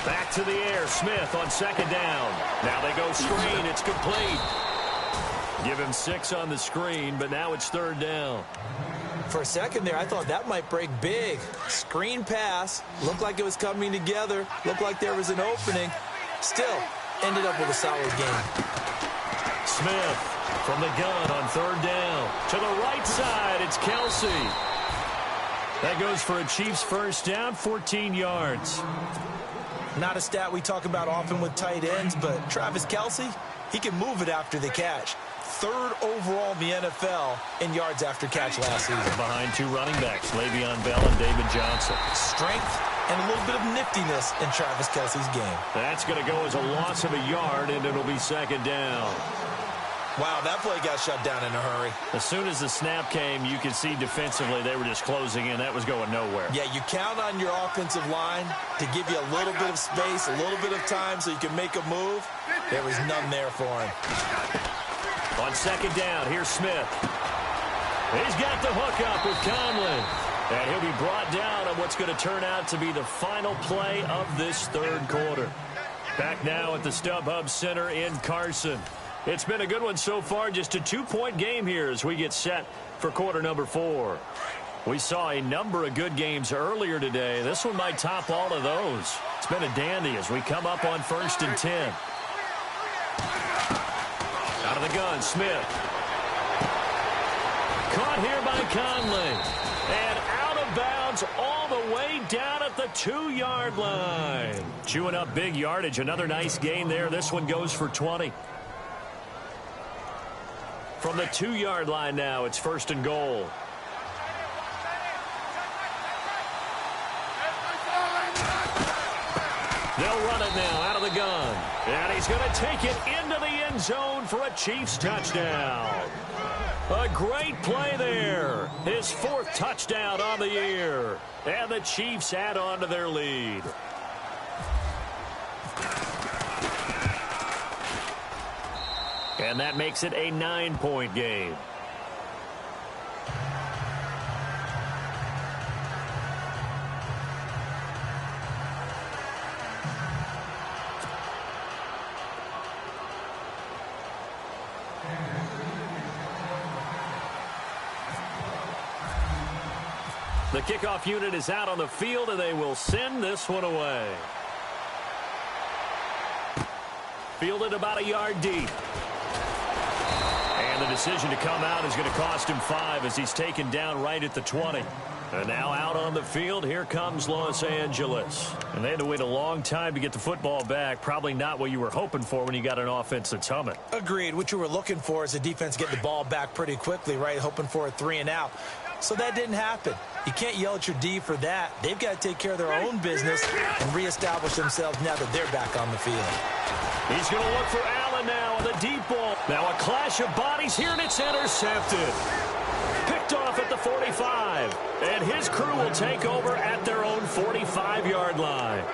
Back to the air. Smith on second down. Now they go screen. It's complete. Give him 6 on the screen, but now it's 3rd down. For a second there, I thought that might break big. Screen pass. Looked like it was coming together. Looked like there was an opening. Still, ended up with a solid game. Smith from the gun on 3rd down. To the right side, it's Kelsey. That goes for a Chiefs first down, 14 yards. Not a stat we talk about often with tight ends, but Travis Kelsey, he can move it after the catch. 3rd overall in the NFL in yards after catch last season. Behind 2 running backs, Le'Veon Bell and David Johnson. Strength and a little bit of niftiness in Travis Kelsey's game. That's going to go as a loss of a yard, and it'll be 2nd down. Wow, that play got shut down in a hurry. As soon as the snap came, you could see defensively they were just closing in. That was going nowhere. Yeah, you count on your offensive line to give you a little bit of space, a little bit of time so you can make a move. There was none there for him. On 2nd down, here's Smith. He's got the hook up with Conley. And he'll be brought down on what's going to turn out to be the final play of this 3rd quarter. Back now at the StubHub Center in Carson. It's been a good one so far, just a 2-point game here as we get set for quarter number 4. We saw a number of good games earlier today. This one might top all of those. It's been a dandy as we come up on 1st and 10. Out of the gun, Smith. Caught here by Conley. And out of bounds all the way down at the 2-yard line. Chewing up big yardage. Another nice gain there. This one goes for 20. From the 2-yard line now, it's 1st and goal. They'll run it now out of the gun. And he's going to take it into the end zone for a Chiefs touchdown. A great play there. His 4th touchdown on the year. And the Chiefs add on to their lead. And that makes it a 9-point game. The kickoff unit is out on the field, and they will send this one away. Fielded about a yard deep. And the decision to come out is going to cost him 5 as he's taken down right at the 20. And now out on the field, here comes Los Angeles. And they had to wait a long time to get the football back. Probably not what you were hoping for when you got an offense that's humming. Agreed. What you were looking for is the defense getting the ball back pretty quickly, right? Hoping for a 3 and out. So that didn't happen. You can't yell at your D for that. They've got to take care of their own business and reestablish themselves now that they're back on the field. He's going to look for Allen now on the deep ball. Now a clash of bodies here, and it's intercepted. Picked off at the 45. And his crew will take over at their own 45-yard line.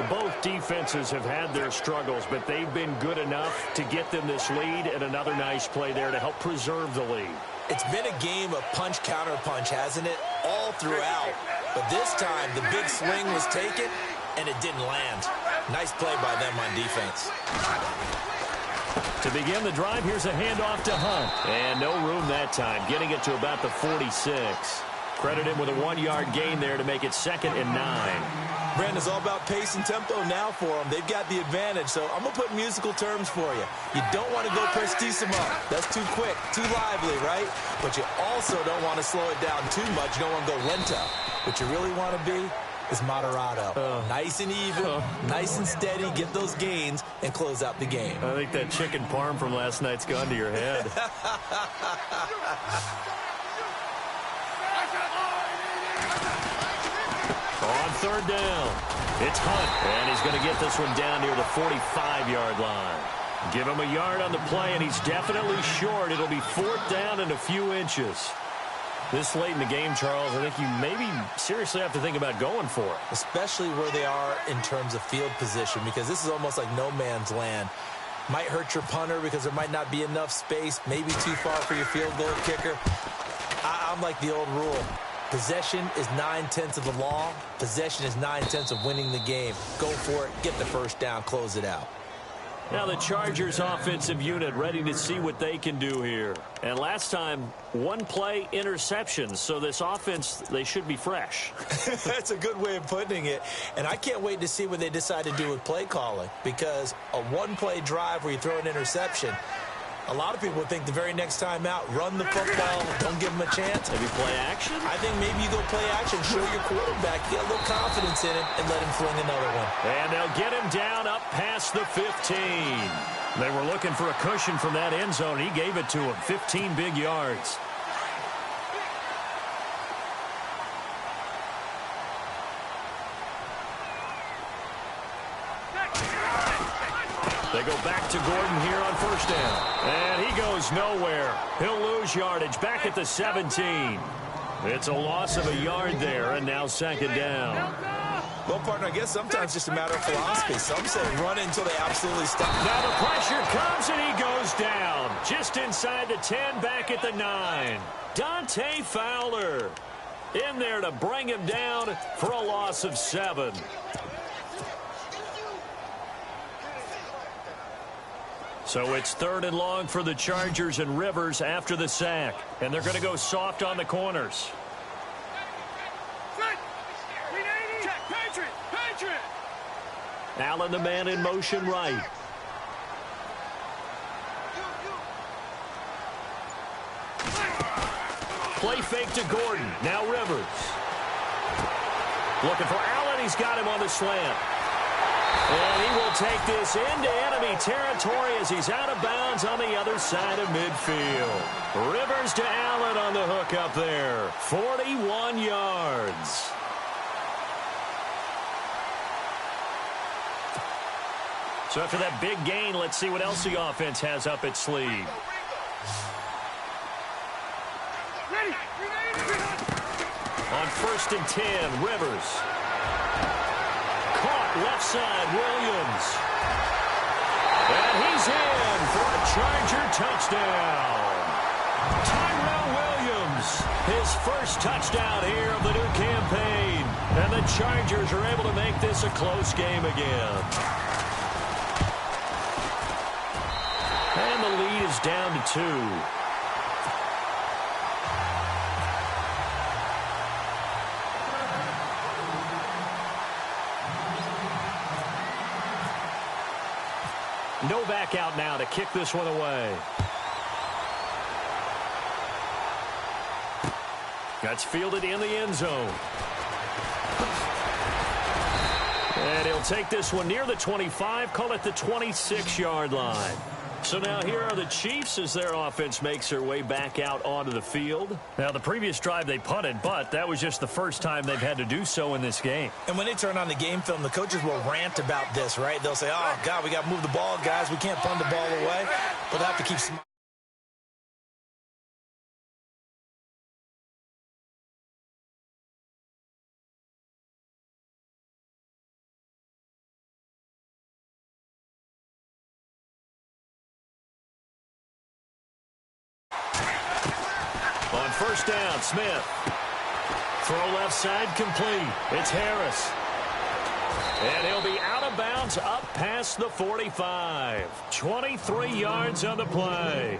Both defenses have had their struggles, but they've been good enough to get them this lead, and another nice play there to help preserve the lead. It's been a game of punch-counter-punch, hasn't it? All throughout. But this time, the big swing was taken, and it didn't land. Nice play by them on defense. To begin the drive, here's a handoff to Hunt. And no room that time, getting it to about the 46. Credit him with a 1-yard gain there to make it 2nd and 9. Brandon, it's all about pace and tempo now for them. They've got the advantage, so I'm going to put musical terms for you. You don't want to go prestissimo. That's too quick, too lively, right? But you also don't want to slow it down too much. You don't want to go lento. What you really want to be is moderato. Nice and even, nice and steady, get those gains, and close out the game. I think that chicken parm from last night's gone to your head. On 3rd down, it's Hunt, and he's going to get this one down near the 45-yard line. Give him a yard on the play, and he's definitely short. It'll be 4th down and a few inches. This late in the game, Charles, I think you maybe seriously have to think about going for it. Especially where they are in terms of field position, because this is almost like no man's land. Might hurt your punter because there might not be enough space, maybe too far for your field goal kicker. I'm like the old rule. Possession is 9/10 of the law. Possession is 9/10 of winning the game. Go for it, get the first down, close it out. Now the Chargers offensive unit ready to see what they can do here. And last time, one play interceptions. So this offense, they should be fresh. That's a good way of putting it. And I can't wait to see what they decide to do with play calling. Because a one-play drive where you throw an interception, a lot of people think the very next time out, run the football, don't give them a chance. Maybe play action? I think maybe you go play action, show your quarterback, get a little confidence in it, and let him fling another one. And they'll get him down up past the 15. They were looking for a cushion from that end zone. He gave it to him, 15 big yards. They go back to Gordon here on first down. And he goes nowhere. He'll lose yardage back at the 17. It's a loss of a yard there, and now second down. Well, partner, I guess sometimes it's just a matter of philosophy. Some say run until they absolutely stop. Now the pressure comes, and he goes down. Just inside the 10, back at the 9. Dante Fowler in there to bring him down for a loss of 7. So it's 3rd and long for the Chargers and Rivers after the sack. And they're going to go soft on the corners. Allen, the man in motion right. Play fake to Gordon. Now Rivers. Looking for Allen. He's got him on the slant. And he will take this into enemy territory as he's out of bounds on the other side of midfield. Rivers to Allen on the hook up there. 41 yards. So after that big gain, let's see what else the offense has up its sleeve. On 1st and 10, Rivers. Caught left side, Williams. And he's in for a Charger touchdown. Tyrell Williams, his first touchdown here of the new campaign. And the Chargers are able to make this a close game again. And the lead is down to 2. Novak out now to kick this one away. That's fielded in the end zone. And he'll take this one near the 25, call it the 26-yard line. So now here are the Chiefs as their offense makes their way back out onto the field. Now, the previous drive they punted, but that was just the first time they've had to do so in this game. And when they turn on the game film, the coaches will rant about this, right? They'll say, oh, God, we got to move the ball, guys. We can't punt the ball away. But they'll have to keep smiling. On first down, Smith. Throw left side complete. It's Harris. And he'll be out of bounds up past the 45. 23 yards on the play.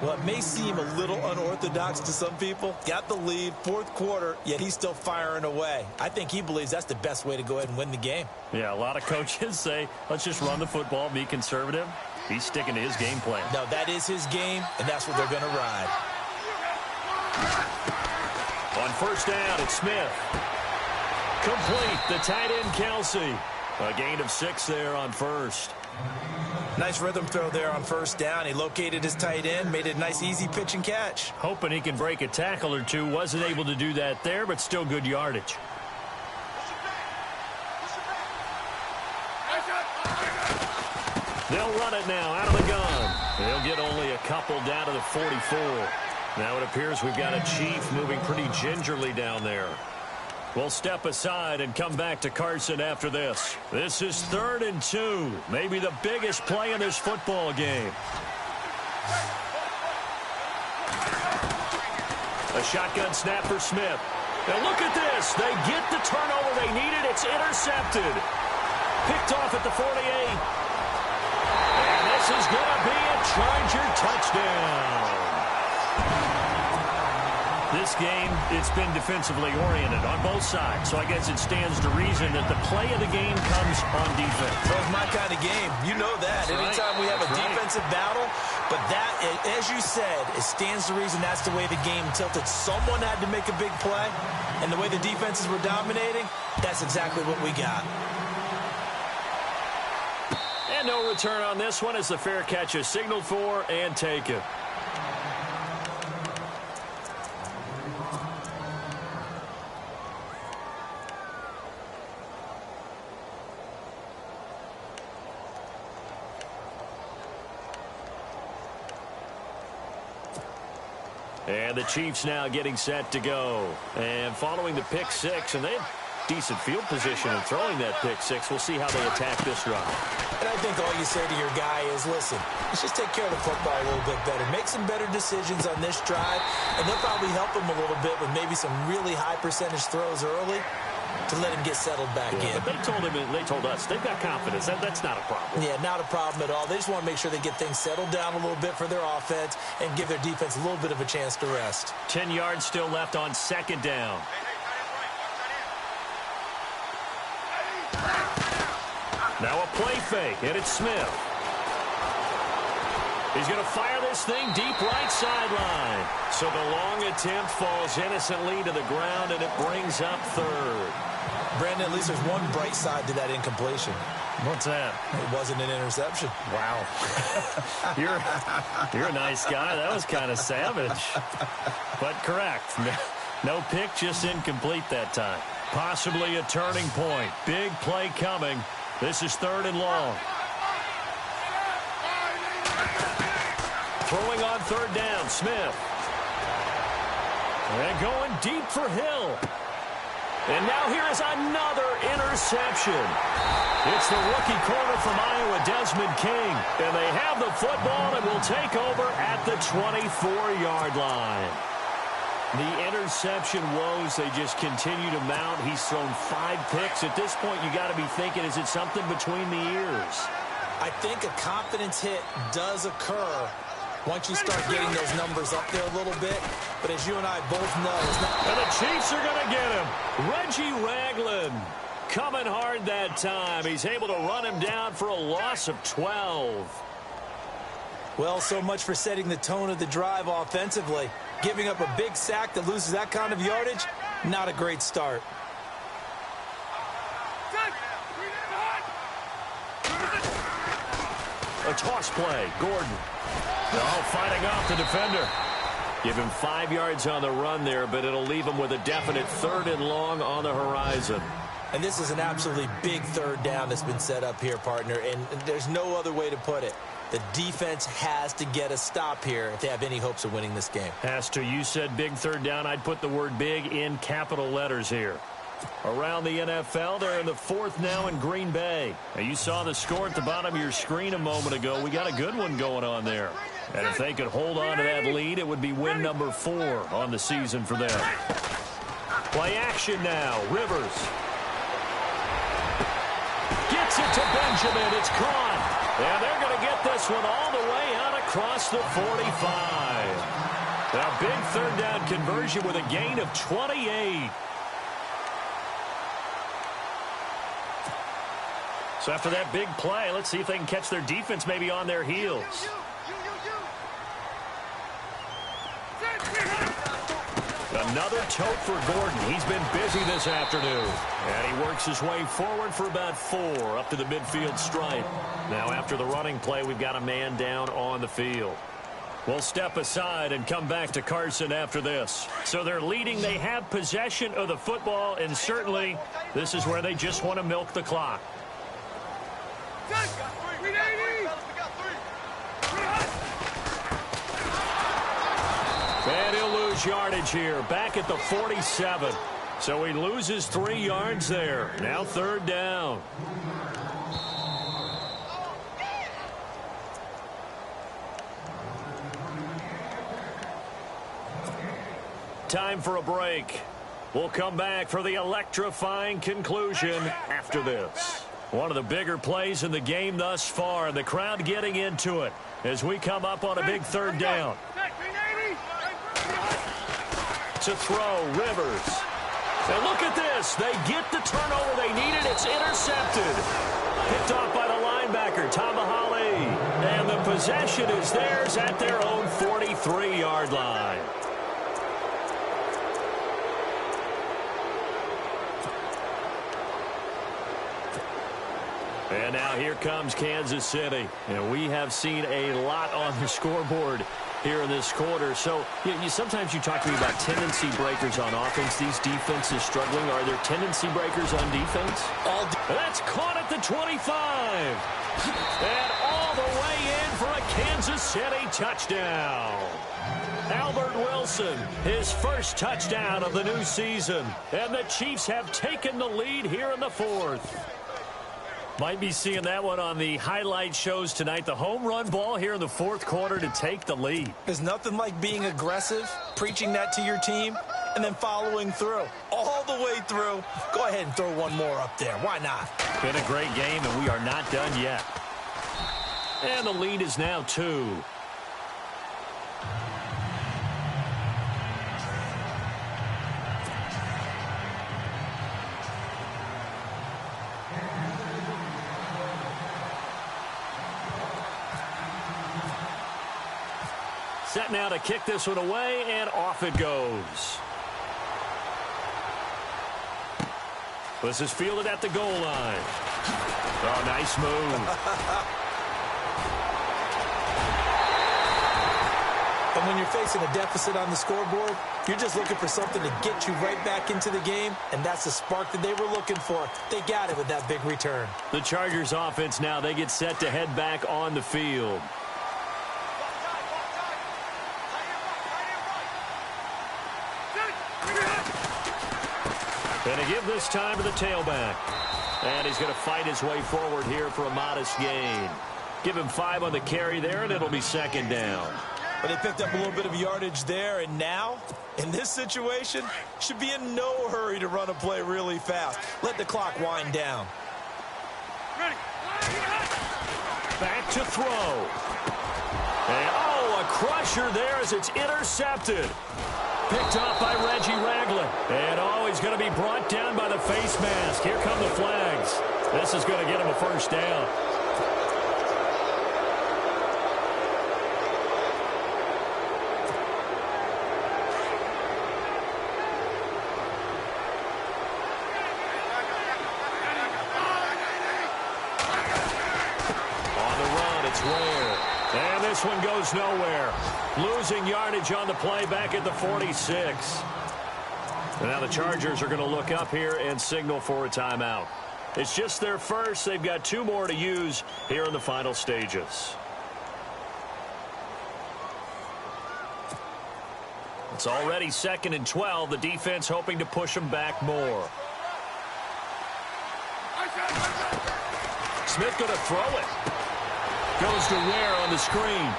Well, it may seem a little unorthodox to some people. Got the lead, 4th quarter, yet he's still firing away. I think he believes that's the best way to go ahead and win the game. Yeah, a lot of coaches say, let's just run the football, be conservative. He's sticking to his game plan. No, that is his game, and that's what they're going to ride. On first down, it's Smith. Complete, the tight end, Kelsey. A gain of 6 there on first. Nice rhythm throw there on first down. He located his tight end, made it a nice, easy pitch and catch. Hoping he can break a tackle or two. Wasn't able to do that there, but still good yardage. They'll run it now out of the gun. They'll get only a couple down to the 44. Now it appears we've got a Chief moving pretty gingerly down there. We'll step aside and come back to Carson after this. This is 3rd and 2. Maybe the biggest play in this football game. A shotgun snap for Smith. Now look at this. They get the turnover they needed. It's intercepted. Picked off at the 48. is going to be a Charger touchdown. This game, it's been defensively oriented on both sides, so I guess it stands to reason that the play of the game comes on defense. So it's my kind of game. You know that. That's Anytime right. we have That's a right. defensive battle, but that, as you said, it stands to reason that's the way the game tilted. Someone had to make a big play, and the way the defenses were dominating, that's exactly what we got. And no return on this one as the fair catch is signaled for and taken. And the Chiefs now getting set to go. And following the pick six, and they have decent field position in throwing that pick six. We'll see how they attack this drive. And I think all you say to your guy is, listen, let's just take care of the football a little bit better. Make some better decisions on this drive, and they'll probably help him a little bit with maybe some really high percentage throws early to let him get settled back in. But they told us they've got confidence. That's not a problem. Yeah, not a problem at all. They just want to make sure they get things settled down a little bit for their offense and give their defense a little bit of a chance to rest. 10 yards still left on second down. Now a play fake, and it's Smith. He's going to fire this thing deep right sideline. So the long attempt falls innocently to the ground, and it brings up third. Brandon, at least there's one bright side to that incompletion. What's that? It wasn't an interception. Wow. You're a nice guy. That was kind of savage. But correct. No pick, just incomplete that time. Possibly a turning point. Big play coming. This is third and long. Throwing on third down, Smith. And going deep for Hill. And now here is another interception. It's the rookie corner from Iowa, Desmond King. And they have the football and will take over at the 24-yard line. The interception woes, they just continue to mount. He's thrown 5 picks. At this point, you got to be thinking, is it something between the ears? I think a confidence hit does occur once you start getting those numbers up there a little bit. But as you and I both know, it's not... And the Chiefs are going to get him. Reggie Ragland coming hard that time. He's able to run him down for a loss of 12. Well, so much for setting the tone of the drive offensively. Giving up a big sack that loses that kind of yardage, not a great start. A toss play, Gordon. Oh, fighting off the defender. Give him 5 yards on the run there, but it'll leave him with a definite third and long on the horizon. And this is an absolutely big third down that's been set up here, partner, and there's no other way to put it. The defense has to get a stop here if they have any hopes of winning this game. Has to. You said big third down. I'd put the word big in capital letters here. Around the NFL, they're in the fourth now in Green Bay. Now, you saw the score at the bottom of your screen a moment ago. We got a good one going on there. And if they could hold on to that lead, it would be win number 4 on the season for them. Play action now. Rivers. Gets it to Benjamin. It's caught. And they're going to get this one all the way out across the 45. Now, big third down conversion with a gain of 28. So after that big play, let's see if they can catch their defense maybe on their heels. Another tote for Gordon. He's been busy this afternoon. And he works his way forward for about 4 up to the midfield stripe. Now after the running play, we've got a man down on the field. We'll step aside and come back to Carson after this. So they're leading. They have possession of the football, and certainly this is where they just want to milk the clock. And he'll lose yardage here, back at the 47. So he loses 3 yards there. Now third down. Time for a break. We'll come back for the electrifying conclusion after this. One of the bigger plays in the game thus far, and the crowd getting into it as we come up on a big third down. To throw, Rivers. And look at this. They get the turnover they needed. It's intercepted. Picked off by the linebacker, Tamahali. And the possession is theirs at their own 43-yard line. And now here comes Kansas City. And we have seen a lot on the scoreboard here in this quarter. So sometimes you talk to me about tendency breakers on offense. These defenses struggling. Are there tendency breakers on defense? That's caught at the 25. And all the way in for a Kansas City touchdown. Albert Wilson, his first touchdown of the new season. And the Chiefs have taken the lead here in the fourth. Might be seeing that one on the highlight shows tonight. The home run ball here in the fourth quarter to take the lead. There's nothing like being aggressive, preaching that to your team, and then following through. All the way through. Go ahead and throw one more up there. Why not? Been a great game, and we are not done yet. And the lead is now 2. Set now to kick this one away, and off it goes. This is fielded at the goal line. Oh, nice move. And when you're facing a deficit on the scoreboard, you're just looking for something to get you right back into the game, and that's the spark that they were looking for. They got it with that big return. The Chargers offense now, they get set to head back on the field. Going to give this time to the tailback. And he's going to fight his way forward here for a modest gain. Give him 5 on the carry there, and it'll be second down. But they picked up a little bit of yardage there, and now, in this situation, should be in no hurry to run a play really fast. Let the clock wind down. Back to throw. And, oh, a crusher there as it's intercepted. Picked off by Reggie Ragland. And, oh, he's going to be brought down by the face mask. Here come the flags. This is going to get him a first down. On the run, it's Ware. And this one goes nowhere. Losing yardage on the play back at the 46. And now the Chargers are going to look up here and signal for a timeout. It's just their first. They've got 2 more to use here in the final stages. It's already 2nd and 12. The defense hoping to push them back more. Smith going to throw it. Goes to Ware on the screen.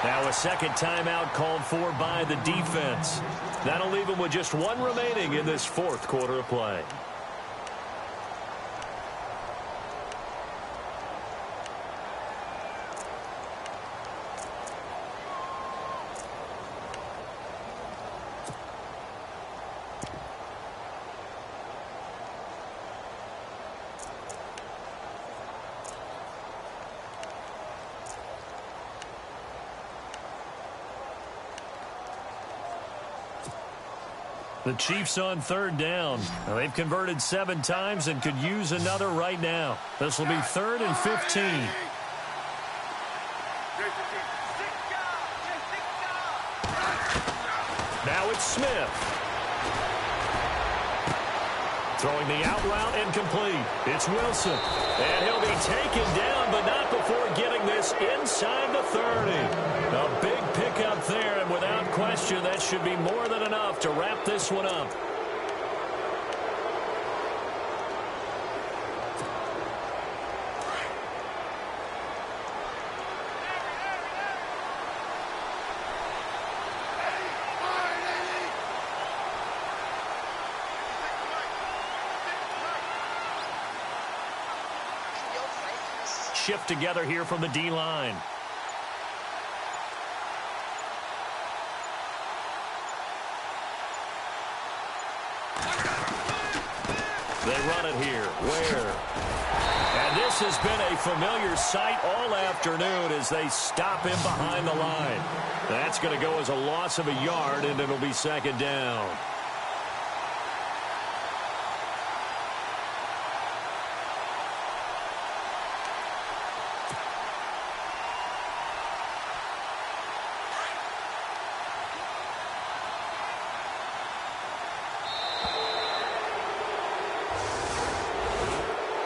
Now a second timeout called for by the defense. That'll leave them with just 1 remaining in this fourth quarter of play. The Chiefs on 3rd down. Now, they've converted 7 times and could use another right now. This will be 3rd and 15. Now it's Smith. Throwing the out route incomplete. It's Wilson. And he'll be taken down, but not before getting this inside the 30. A big pickup there, and without question, that should be more than enough to wrap this one up. shift together here from the D-line. They run it here. Where? And this has been a familiar sight all afternoon as they stop him behind the line. That's going to go as a loss of a yard, and it'll be second down.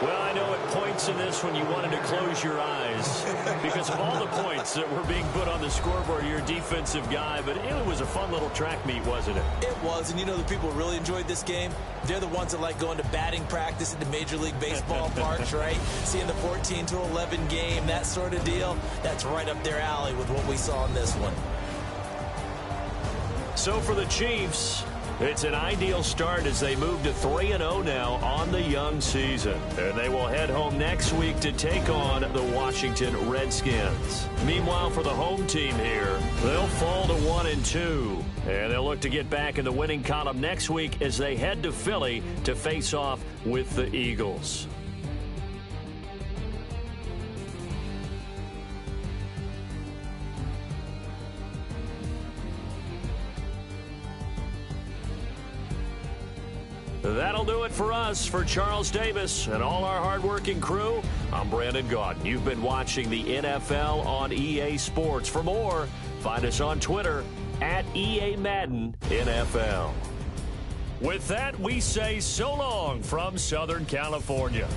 Well, I know at points in this when you wanted to close your eyes because of all the points that were being put on the scoreboard. You're a defensive guy, but it was a fun little track meet, wasn't it? It was, and you know the people who really enjoyed this game? They're the ones that like going to batting practice at the Major League Baseball parks, right? Seeing the 14-11 game, that sort of deal. That's right up their alley with what we saw in this one. So for the Chiefs, it's an ideal start as they move to 3-0 now on the young season. And they will head home next week to take on the Washington Redskins. Meanwhile, for the home team here, they'll fall to 1-2. And they'll look to get back in the winning column next week as they head to Philly to face off with the Eagles. That'll do it for us. For Charles Davis and all our hardworking crew, I'm Brandon Gaudin. You've been watching the NFL on EA Sports. For more, find us on Twitter at EA Madden NFL. With that, we say so long from Southern California.